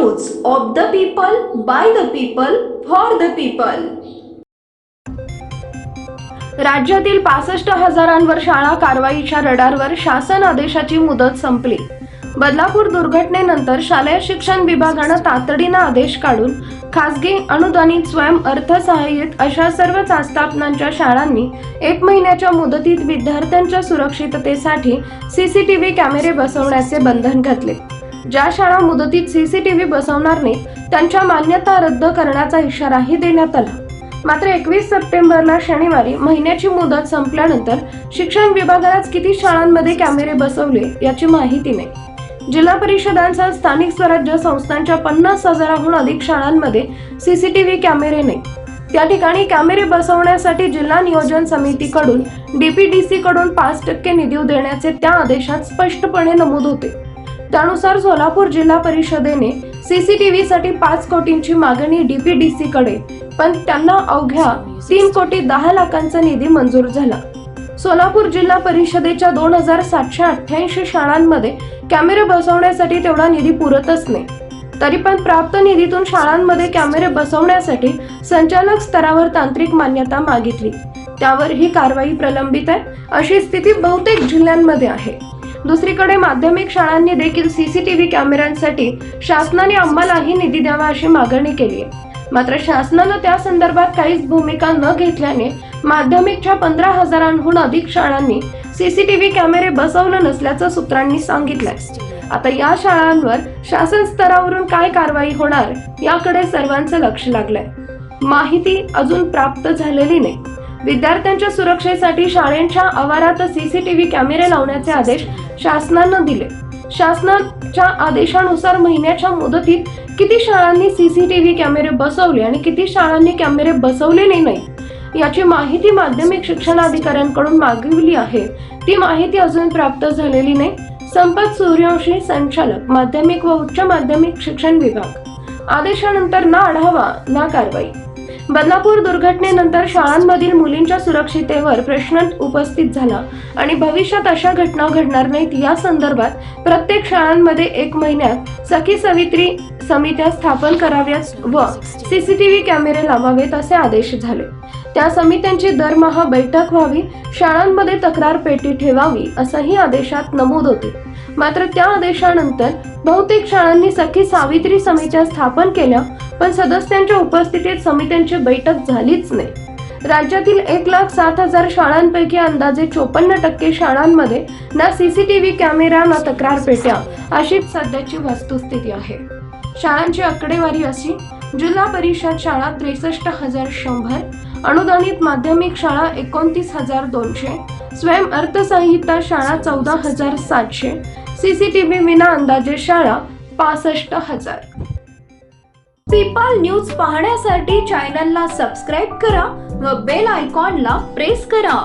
News of the people, by the people, for the people. राज्यातील 65,000वर शाळा कारवाईच्या रडारवर, शासन आदेशाची मुदत संपली। बदलापूर दुर्घटनेनंतर शालेय शिक्षण विभागाने तातडीने आदेश काढून खासगी अनुदानित स्वयं अर्थसहाय्यित अशा सर्व आस्थापनांच्या शाळांनी 1 महिन्याच्या मुदतीत विद्यार्थ्यांच्या सुरक्षिततेसाठी सीसीटीव्ही कॅमेरे बसवण्याचे बंधन घातले। ज्या शाळा मुदतीत सीसीटीव्ही बसवणार नाहीत त्यांच्या मान्यता रद्द करण्याचा इशाराही देण्यात आला। मात्र 21 सप्टेंबरला शनिवारी महिन्याची मुदत संपल्यानंतर शिक्षण विभागालाच किती शाळांमध्ये कॅमेरे बसवले याची माहिती नाही। जिल्हा परिषदांसह स्थानिक स्वराज्य संस्थांच्या 50,000हून अधिक शाळांमध्ये सीसीटीव्ही कॅमेरे नाही। त्या ठिकाणी कॅमेरे बसवण्यासाठी जिल्हा नियोजन समितीकडून डीपीडीसी कडून 5% निधी देण्याचे त्या आदेशात स्पष्टपणे नमूद होते। त्यानुसार सोलापूर जिल्हा परिषदेने सीसीटीव्ही साठी 5 कोटींची मागणी डीपीडीसी कडे, पण त्यांना अवघ्या 3 कोटी 10 लाखांचा निधी मंजूर झाला। सोलापूर जिल्हा परिषदेच्या 2,788 शाळांमध्ये कॅमेरे बसवण्यासाठी तेवढा निधी पुरतच नाही। तरी पण प्राप्त निधीतून शाळांमध्ये कॅमेरे बसवण्यासाठी संचालक स्तरावर तांत्रिक मान्यता मागितली, त्यावर ही कारवाई प्रलंबित आहे अशी स्थिती बहुतेक जिल्ह्यांमध्ये आहे। दुसरीकडे माध्यमिक शाळांनी देखील सीसीटीव्ही कॅमेऱ्यांसाठी शासनाने आम्हालाही निधी द्यावा अशी मागणी केली आहे। मात्र शासनाने त्या संदर्भात काहीच भूमिका न घेतल्याने माध्यमिकच्या 15,000हून अधिक शाळांनी सीसीटीव्ही कॅमेरे बसवले नसल्याचं सूत्रांनी सांगितलंय। आता या शाळांवर शासन स्तरावरून काय कारवाई होणार याकडे सर्वांचं लक्ष लागलंय। माहिती अजून प्राप्त झालेली नाही। विद्यार्थ्यांच्या सुरक्षेसाठी शाळेच्या आवारात सीसीटीव्ही कॅमेरे लावण्याचे आदेश शासनानं दिले। शासनाच्या आदेशानुसार महिन्याच्या मुदतीत किती शाळांनी सीसीटीव्ही कॅमेरे बसवले आणि किती शाळांनी कॅमेरे बसवले नाही याची माहिती माध्यमिक शिक्षणाधिकाऱ्यांकडून मागवली आहे। ती माहिती अजून प्राप्त झालेली नाही। संपत सूर्यवंशी, संचालक माध्यमिक व उच्च माध्यमिक शिक्षण विभाग। आदेशानंतर ना आढावा ना कारवाई। बदलापूर दुर्घटनेनंतर शाळांमधील मुलींच्या सुरक्षिततेवर प्रश्न उपस्थित झाला आणि भविष्यात अशा घटना घडणार नाहीत या संदर्भात प्रत्येक शाळांमध्ये 1 महिन्यात सखी सवित्री समित्या स्थापन कराव्यात व सीसीटीव्ही कॅमेरे लावावेत असे आदेश झाले। त्या समित्यांची दरमहा बैठक व्हावी, शाळांमध्ये तक्रार पेटी ठेवावी असंही आदेशात नमूद होते। मात्र त्या आदेशानंतर बहुतेक शाळांनी सखी सावित्री समित्या स्थापन केल्या, पण सदस्यांच्या उपस्थितीत समित्यांची बैठक झालीच नाही। राज्यातील 1,07,000 शाळांपैकी अंदाजे 54% शाळांमध्ये ना सीसीटीव्ही कॅमेरा ना तक्रार पेट्या अशीच सध्याची वस्तुस्थिती आहे। शाळांची आकडेवारी अशी: जिल्हा परिषद शाळा 63,100, अनुदानित माध्यमिक शाळा 29,200, स्वयं अर्थसहाय्यित शाळा 14,700, सीसीटीव्ही विना अंदाजे शाळा 65,000। पीपल न्यूज पाहण्यासाठी चॅनलला सबस्क्राइब करा व बेल आयकॉनला प्रेस करा।